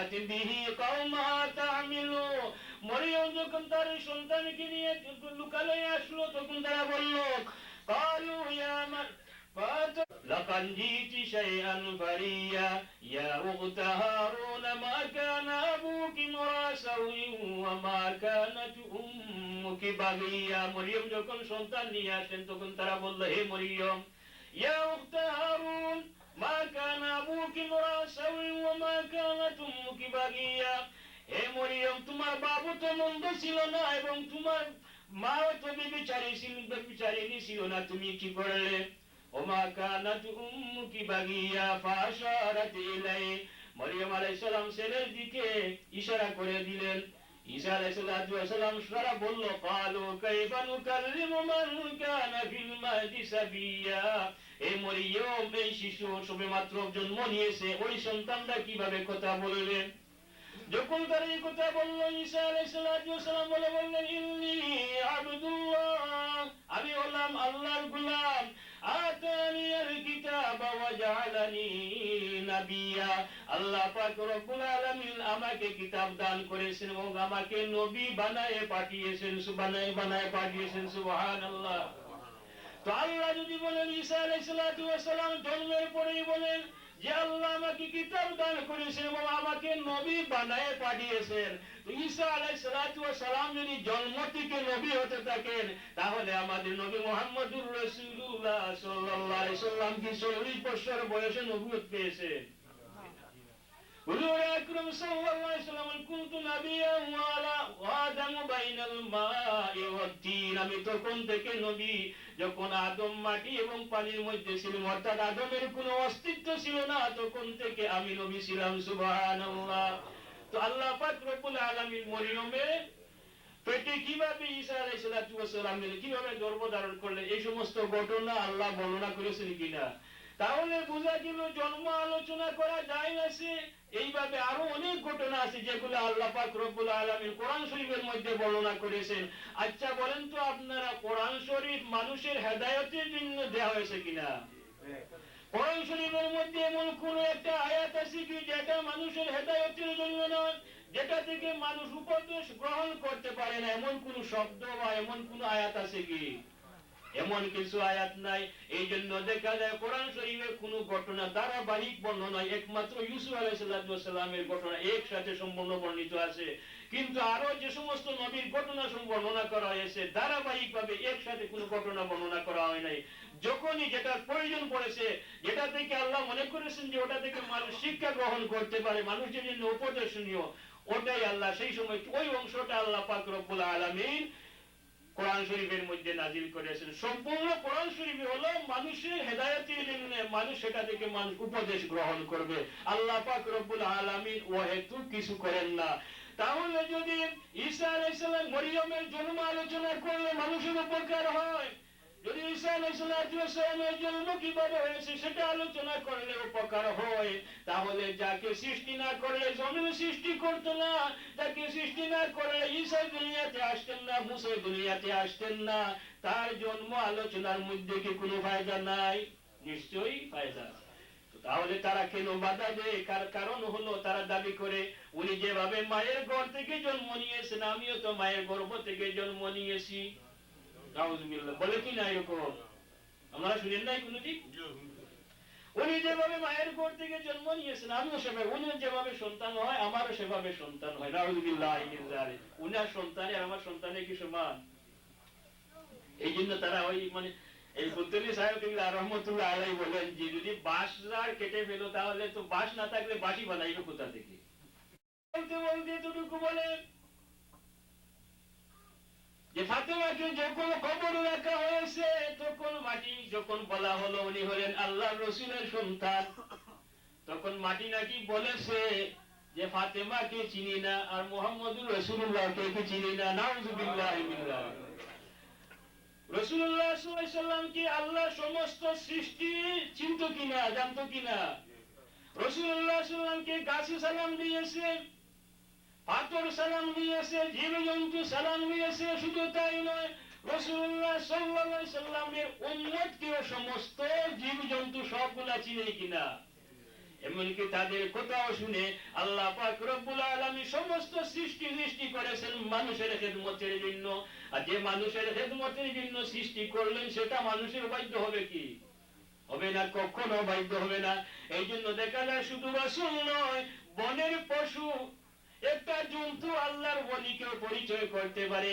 فأتت به قومها تحمله মরিয়ম যখন তার সন্তানকে নিয়ে লুকালয়ে আসলো তখন তারা বলল قالوا يا لقد جئت شيئا فريا يا أخت هارون ما كان أبوك امرأ سوء وما كانت أمك بغيا মরিয়ম যখন সন্তান নিয়ে আসেন তখন তারা বলল হে মরিয়ম يا أخت هارون ما كان أبوك امرأ سوء وما كانت أمك بغيا হে মরিয়ম তোমার বাবা তো মন্দ ছিল না এবং তোমার মা তো ব্যভিচারিণী ছিল না তুমি কি করলে ওমা কানাত উম্মুকি বাগিয়া ফাশারাত ইলাই মরিয়ম আলাইহিস সালাম ছেলের দিকে ইশারা করে দিলেন ঈসা আলাইহিস সালাম সারা বলল ক্বালু কাইফা নুকাল্লিমু মান কানা ফিল মাহদি সাবিয়া হে মরিয়ম এই শিশু সবেমাত্র জন্ম নিয়েছে ওই সন্তানটা কিভাবে কথা বলবে যখন তারা এই কথা বলল ঈসা আলাইহিস সালাম বললেন ইন্নী আবদুল্লাহ আমি হলাম আল্লাহর গোলাম আতানিয়াল কিতাব ওয়া জাআলানি নবিয়্যা আল্লাহ পাক রব্বুল আলামিন আমাকে কিতাব দান করেছেন এবং আমাকে নবী বানায়ে পাঠিয়েছেন সুবহানাল্লাহ তো আল্লাহ যদি বলেন ঈসা আলাইহিস সালাম জন্মের পরেই বলেন যে আল্লাহ আমাকে কিতাব দান করেছেন এবং আমাকে নবী বানায়ে পাঠিয়েছেন তো ঈসা আলাইহিস সালাম যদি জন্ম থেকে নবী হতে থাকেন তাহলে আমাদের নবী মুহাম্মদুর রাসূলুল্লাহ সাল্লাল্লাহু আলাইহি সাল্লাম কি 40 বছর বয়সে নবুয়ত পেয়েছেন হুজুর আকরাম সাল্লাল্লাহু আলাইহি সাল্লাম কুনতু নাবিয়্যান ওয়া আদামু বাইনাল মা'i ওয়াত তিন আমি তখন থেকে নবী যখন আদম মাটি এবং পানির মধ্যে ছিলেন অর্থাৎ আদমের কোনো অস্তিত্ব ছিল না তখন থেকে আমি নবী ছিলাম সুবহানাল্লাহ তো আল্লাহ পাক রব্বুল আলামিন মরিয়মে পেটে কিভাবে ঈসা আলাইহিস সালামের কিভাবে গর্ভধারণ করলেন এই সমস্ত ঘটনা আল্লাহ বর্ণনা করেছেন কিনা তাহলে বোঝা গেল জন্ম আলোচনা করা যায় না সে এইভাবে আরো অনেক ঘটনা আছে যেগুলো আল্লাহ পাক রব্বুল আলামিন কোরআন শরীফের মধ্যে বর্ণনা করেছেন আচ্ছা বলেন তো আপনারা কোরআন শরীফ মানুষের হেদায়েতের জন্য দেওয়া হয়েছে কিনা কোরআন শরীফের মধ্যে এমন কোন একটা আয়াত আছে কি যেটা মানুষের হেদায়েতের জন্য নয় যেটা থেকে মানুষ উপদেশ গ্রহণ করতে পারে না এমন কোন শব্দ বা এমন কোন আয়াত আছে কি এমন কিছু আয়াত নাই এইজন্য দেখা যায় কোরআন শরীফের কোন ঘটনা ধারাবাহিক বর্ণনা একমাত্র ইউসুফ আলাইহিস সালামের ঘটনা একসাথে সম্পূর্ণ বর্ণিত আছে কিন্তু আরো যে সমস্ত নবীর ঘটনা বর্ণনা করা হয়েছে ধারাবাহিকভাবে একসাথে কোনো ঘটনা বর্ণনা করা হয় নাই যখনই যেটা প্রয়োজন পড়েছে যেটা থেকে আল্লাহ মনে করেছেন যে ওটা থেকে মানুষ শিক্ষা গ্রহণ করতে পারে মানুষের জন্য উপদেশনীয় ওটাই আল্লাহ সেই সময় ওই অংশটা আল্লাহ পাক রব্বুল আলামিন কোরআন শরীফের মধ্যে নাজিল করেছেন সম্পূর্ণ কোরআন শরীফ হলো মানুষের হেদায়েতের জন্য মানুষ সেটা থেকে মানুষ উপদেশ গ্রহণ করবে আল্লাহ পাক রব্বুল আলামিন ওয়াহেতু কিছু করেন না তাহলে যদি ঈসা আলাইহিস সালাম মরিয়মের জন্ম আলোচনা করলে মানুষের উপকার হয় যদি ঈসা আলাইহিস সালামের জন্ম কিভাবে হয়েছে সেটা আলোচনা করলে উপকার হয় তাহলে যাকে সৃষ্টি না করলে জমিন সৃষ্টি করতো না যাকে সৃষ্টি না করলে ঈসা দুনিয়াতে আসতেন না মুসা দুনিয়াতে আসতেন না তার জন্ম আলোচনার মধ্যে কি কোনো ফায়দা নাই নিশ্চয়ই ফায়দা তাহলে তারা কেন বাধা দেয় কারণ হলো তারা দাবি করে উনি যেভাবে মায়ের গর্ভ থেকে জন্ম নিয়েছেন আমিও তো মায়ের গর্ভ থেকে জন্ম নিয়েছি নাউজুবিল্লাহ বলে কি না এরকম আমরা শুনেন নাই কোনদিন উনি যেভাবে মায়ের গর্ভ থেকে জন্ম নিয়েছেন আমিও সেভাবে উনি যেভাবে সন্তান হয় আমারও সেভাবে সন্তান হয় নাউজুবিল্লাহ মিন যালিক উনার সন্তান আর আমার সন্তানের কি সমান এই জন্য তারা ওই মানে এই ফুতুলি সাহেব রহমতুল্লাহ আলাইহি বলেন যে যদি বাঁশ ঝাড় কেটে ফেলো তাহলে তো বাঁশ না থাকলে বাঁশি বানাইবে কোথা থেকে বলতে বলতে এতটুকু বলে যে ফাতেমাকে যখন কবর রাখা হয়েছে তখন মাটি যখন বলা হলো উনি হলেন আল্লাহর রাসূলের সন্তান তখন মাটি নাকি বলেছে যে ফাতেমাকে চিনি না আর মুহাম্মদুর রাসূলুল্লাহকে কি চিনি না নাউযুবিল্লাহ মিন যালিক রাসূলুল্লাহ সাল্লাল্লাহু আলাইহি সাল্লাম কি আল্লাহ সমস্ত সৃষ্টি চিনতো কিনা জানতো কিনা রাসূলুল্লাহ সাল্লাল্লাহু আলাইহি সাল্লাম কে গাছে সালাম দিয়েছে পাথর সালাম দিয়েছে জীবজন্তু সালাম দিয়েছে শুধু তাই নয় রাসূলুল্লাহ সাল্লাল্লাহু আলাইহি সাল্লামের উম্মতকে সমস্ত জীবজন্তু সবগুলা চিনে কিনা এমনকি তাদের কথাও শুনে আল্লাহ পাক রব্বুল আলামিন সমস্ত সৃষ্টি করেছেন মানুষের খেদমতের জন্য। আর যে মানুষের খেদমতের জন্য সৃষ্টি করলেন সেটা মানুষের বাধ্য হবে কি? হবে না, কখনো বাধ্য হবে না। এই জন্য দেখা যায় শুধু রাসূল নয়, বনের পশু, একটা জন্তু আল্লাহর ওলিকেও পরিচয় করতে পারে।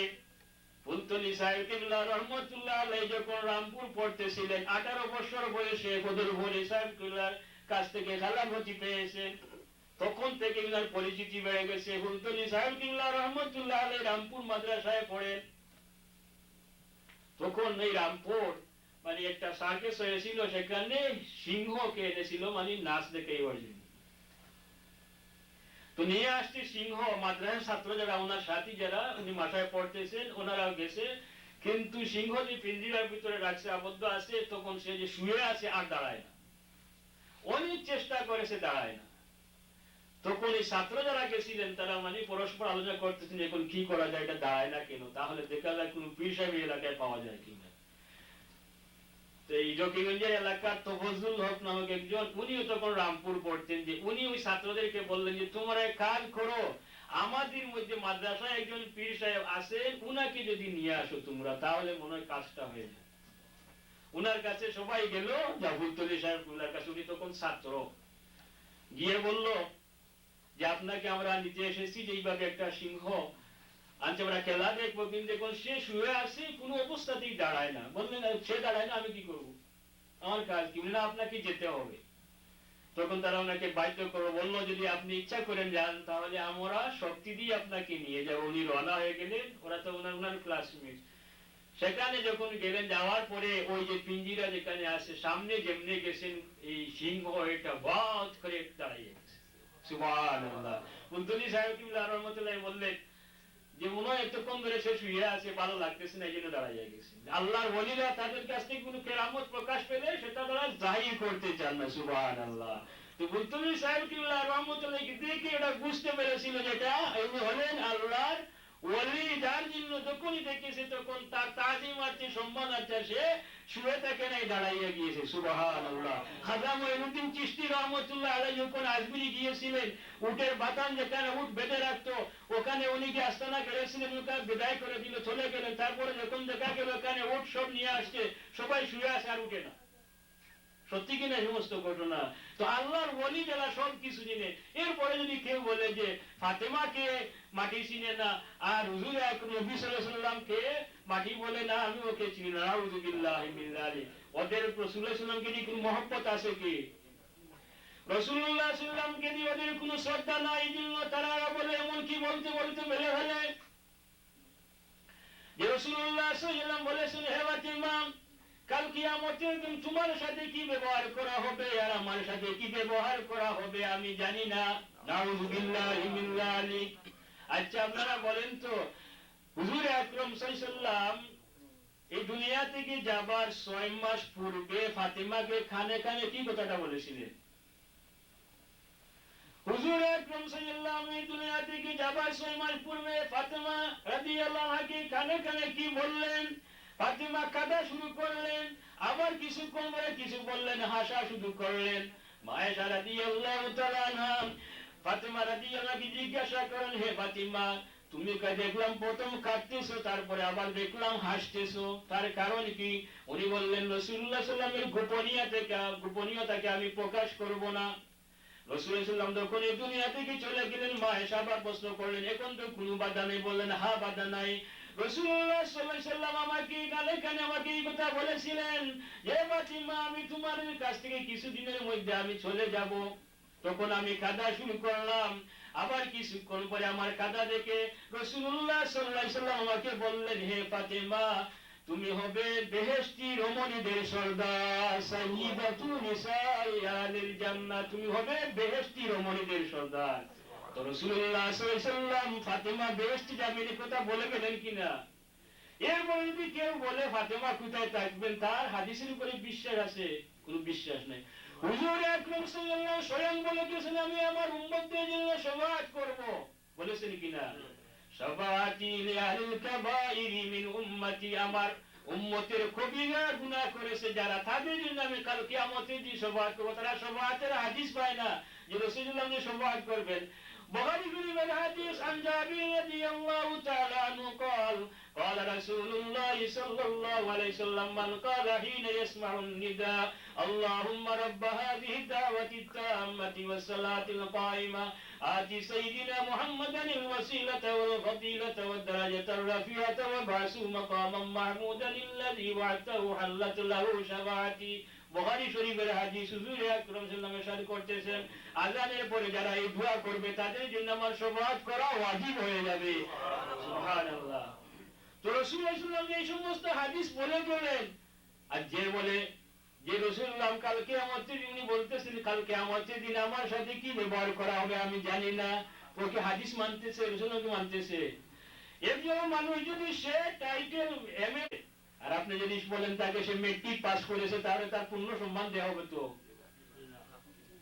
ফুলতলি সাহেব কিবলা রহমতুল্লাহ আলাইহি যখন রামপুর পড়তেছিলেন, 18 বছর বয়সে বদর ভোরে সাহেব কিবলার কাছ থেকে খালাফতি পেয়েছেন। তখন থেকে ইনার পরিচিতি বেড়ে গেছে। ফুলতলি সাহেব কিবলা রহমতুল্লাহ আলাইহি রামপুর মাদ্রাসায় পড়েন। তখন এই রামপুর মানে একটা সার্কাস হয়েছিল, সেখানে সিংহকে এনেছিল মানে নাচ দেখে জন্য। তো নিয়ে আসছে সিংহ। মাদ্রাসার ছাত্র যারা, ওনার সাথী যারা, উনি মাথায় পড়তেছেন, ওনারাও গেছে। কিন্তু সিংহ যে পিঞ্জিরার ভিতরে রাখছে, আবদ্ধ আছে, তখন সে যে শুয়ে আছে আর দাঁড়ায় না। অনেক চেষ্টা করেছে, দাঁড়ায় না। তখন এই ছাত্র যারা গেছিলেন তারা মানে পরস্পর আলোচনা করতেছেন এখন কি করা যায়, এটা দাঁড়ায় না কেন, তাহলে দেখা যায় কোন পীর সাহেব এলাকায় পাওয়া যায় কিনা। তো এই জকিগঞ্জের এলাকার তফজলুল হক নামক একজন, উনিও তখন রামপুর পড়তেন, যে উনি ওই ছাত্রদেরকে বললেন যে তোমরা এক কাজ করো, আমাদের মধ্যে মাদ্রাসায় একজন পীর সাহেব আছেন, উনাকে যদি নিয়ে আসো তোমরা, তাহলে মনে হয় কাজটা হয়ে যায়। উনার কাছে সবাই গেল, জাফরতলি সাহেব উনার কাছে, উনি তখন ছাত্র, গিয়ে বলল যে আপনাকে আমরা নিতে এসেছি, যে এইভাবে একটা সিংহ আনছে, আমরা খেলা দেখবো, কিন্তু এখন সে শুয়ে আছে, কোনো অবস্থাতেই দাঁড়ায় না। বললেন সে দাঁড়ায় না, আমি কি করবো, আমার কাজ কি? না, আপনাকে যেতে হবে। তখন তারা ওনাকে বাধ্য করে বললো যদি আপনি ইচ্ছা করেন যান, তাহলে আমরা শক্তি দিয়ে আপনাকে নিয়ে যাবো। উনি রওনা হয়ে গেলেন, ওরা তো ওনার ক্লাসমেট। সেখানে যখন গেলেন, যাওয়ার পরে ওই যে পিঞ্জিরা যেখানে আছে, সামনে যেমনি গেছেন, এই সিংহ এটা বাদ করে দাঁড়িয়ে গেছে। সুবহানাল্লাহ। ফুলতলি সাহেব কিবলা রহমতুল্লাহ বললেন যে মনে হয় এতক্ষণ ধরে সে শুয়ে আছে, ভালো লাগতেছে না, এই জন্য দাঁড়াইয়া গেছে। আল্লাহর ওলিরা তাদের কাছ থেকে কোনো কেরামত প্রকাশ পেলে সেটা তারা জাহির করতে চান না। সুবহানাল্লাহ। তো ফুলতলি সাহেব কিবলা রহমতুল্লাহ দেখে এটা বুঝতে পেরেছিল যেটা ইনি হলেন আল্লাহর ওলি, যার জন্য যখনই দেখেছে তখন তার তাজিম আছে, সম্মান আছে, সে শুয়ে থাকে নাই, দাঁড়াইয়া গিয়েছে। সুবহানাল্লাহ। খাজা মঈনুদ্দিন চিশতি রহমতুল্লাহ আলাইহি যখন আজমিরি গিয়েছিলেন, উটের বাতান যেখানে উট বেঁধে রাখতো, ওখানে উনি কি আস্তানা করেছিলেন, ওখানে বিদায় করে দিল, চলে গেলেন। তারপরে যখন দেখা গেল ওখানে উট সব নিয়ে আসছে, সবাই শুয়ে আছে আর উঠে না। সত্যি কিনা সমস্ত ঘটনা? তো আল্লাহর ওলি যারা সব কিছু চিনে, এরপরে যদি কেউ বলে যে ফাতেমাকে মাটি চিনে না, আর হুজুর আকরাম নবী সাল্লাল্লাহু আলাইহি ওয়াসাল্লামকে মাটি বলে না, আমি ওকে চিনি না, আউযু বিল্লাহি মিন যালিক। ওদের রাসূল সাল্লাল্লাহু আলাইহি ওয়াসাল্লামকে নিয়ে কোনো মহব্বত আছে কি? রাসূলুল্লাহ সাল্লাল্লাহু আলাইহি ওয়াসাল্লামকে নিয়ে ওদের কোনো শ্রদ্ধা নাই, এই জন্য তারা বলে, এমন কি বলতে বলতে বেলে ফেলে যে রাসূলুল্লাহ সাল্লাল্লাহু আলাইহি ওয়াসাল্লাম বলেছেন, হে ফাতিমা, কাল কিয়ামতের দিন তোমার সাথে কি ব্যবহার করা হবে আর আমার সাথে কি ব্যবহার করা হবে আমি জানি না। নাউযু বিল্লাহি মিন যালিক। আচ্ছা আপনারা বলেন তো, হুজুর আকরাম সাল্লাল্লাহু আলাইহি ওয়াসাল্লাম এই দুনিয়া থেকে যাবার 6 মাস পূর্বে ফাতিমাকে খানে খানে কি কথাটা বলেছিলেন? হুজুর আকরাম সাল্লাল্লাহু আলাইহি ওয়াসাল্লাম এই দুনিয়া থেকে যাবার 6 মাস পূর্বে ফাতিমা রাদিয়াল্লাহু আনহা খানে খানে কি বললেন? ফাতিমা কাঁদা শুরু করলেন, আবার কিছুক্ষণ পরে কিছু বললেন, হাসা শুরু করলেন। আয়েশা রাদিয়াল্লাহু তাআলা আনহা ফাতিমা রাদিয়াল্লাহু আনহাকে জিজ্ঞাসা করেন, হে ফাতিমা, তুমি দেখলাম প্রথম কাঁদতেছো, তারপরে আবার দেখলাম হাসতেছো, তার কারণ কি? উনি বললেন, রাসূলুল্লাহ সাল্লাল্লাহু আলাইহি ওয়াসাল্লামের গোপনীয়তাকে আমি প্রকাশ করব না। রাসূলুল্লাহ সাল্লাল্লাহু আলাইহি ওয়াসাল্লাম যখন এই দুনিয়া থেকে চলে গেলেন, মা আয়েশা আবার প্রশ্ন করলেন, এখন তো কোনো বাধা নেই? বললেন, হ্যাঁ, বাধা নাই। রাসূলুল্লাহ সাল্লাল্লাহু আলাইহি ওয়াসাল্লাম আমাকে কানে কানে আমাকে এই কথা বলেছিলেন, হে ফাতিমা, আমি তোমার কাছ থেকে কিছুদিনের মধ্যে আমি চলে যাব। তখন আমি কাঁদা শুরু করলাম, আবার কিছুক্ষণ পরে আমার কাঁদা দেখে রাসূলুল্লাহ সাল্লাল্লাহু আলাইহি ওয়াসাল্লাম আমাকে বললেন, হে ফাতিমা, তুমি হবে বেহেশতি রমণীদের সর্দার, সাইয়্যিদাতু নিসাই আহলিল জান্নাহ, তুমি হবে বেহেশতি রমণীদের সর্দার। তো রাসূলুল্লাহ সাল্লাল্লাহু আলাইহি ওয়াসাল্লাম ফাতিমা বেহেশতে যাবেন এই কথা বলে গেলেন কিনা? এরপরে যদি কেউ বলে ফাতিমা কোথায় থাকবেন, তার হাদিসের উপরে বিশ্বাস আছে? কোনো বিশ্বাস নাই। হুজুর আকরাম সাল্লাল্লাহু আলাইহি ওয়াসাল্লাম স্বয়ং বলে দিয়েছেন, আমি আমার উম্মতদের জন্য শাফাআত করব। বলেছেন কিনা? শাফাআতি লিআহলিল কাবাইরি মিন উম্মতি, আমার উম্মতের কবিরা গুনাহ করেছে যারা, তাদের জন্য আমি কাল কিয়ামতের দিন শফাআত করব। তারা শফাআতের হাদিস পায় না যে রাসূলুল্লাহ যে শফাআত করবেন। বুখারী শরীফের হাদিস, আন জাবির রাদিয়াল্লাহু তাআলা আনহু قال قال رسول الله صلى الله عليه وسلم من قال حين يسمع النداء اللهم رب هذه الدعوة التامة والصلاة القائمة آت سيدنا محمدا الوسيلة والفضيلة والدرجة الرفيعة وابعثه مقاما محمودا الذي وعدته حلت له شفاعتي। বুখারী শরীফের হাদিস, হুজুর আকরাম সাল্লাল্লাহু আলাইহি ওয়াসাল্লাম ইরশাদ করতেছেন, আযানের পরে যারা এই দোয়া করবে তাদের জন্য আমার শফাআত করা ওয়াজিব হয়ে যাবে। সুবহানাল্লাহ। তো রাসূল সাল্লাল্লাহু আলাইহি ওয়াসাল্লাম এই সমস্ত হাদিস বলে গেলেন, আর যে বলে যে রাসূলুল্লাহ কাল কিয়ামতের দিন বলতেছেন, কাল কিয়ামতের দিন আমার সাথে কি ব্যবহার করা হবে আমি জানি না, ওকে হাদিস মানতেছে, রাসূলকে মানতেছে। একজন মানুষ যদি সে টাইটেল এমএ, আর আপনি যদি বলেন তাকে সে মেট্রিক পাস করেছে, তাহলে তার পূর্ণ সম্মান দেওয়া হবে তো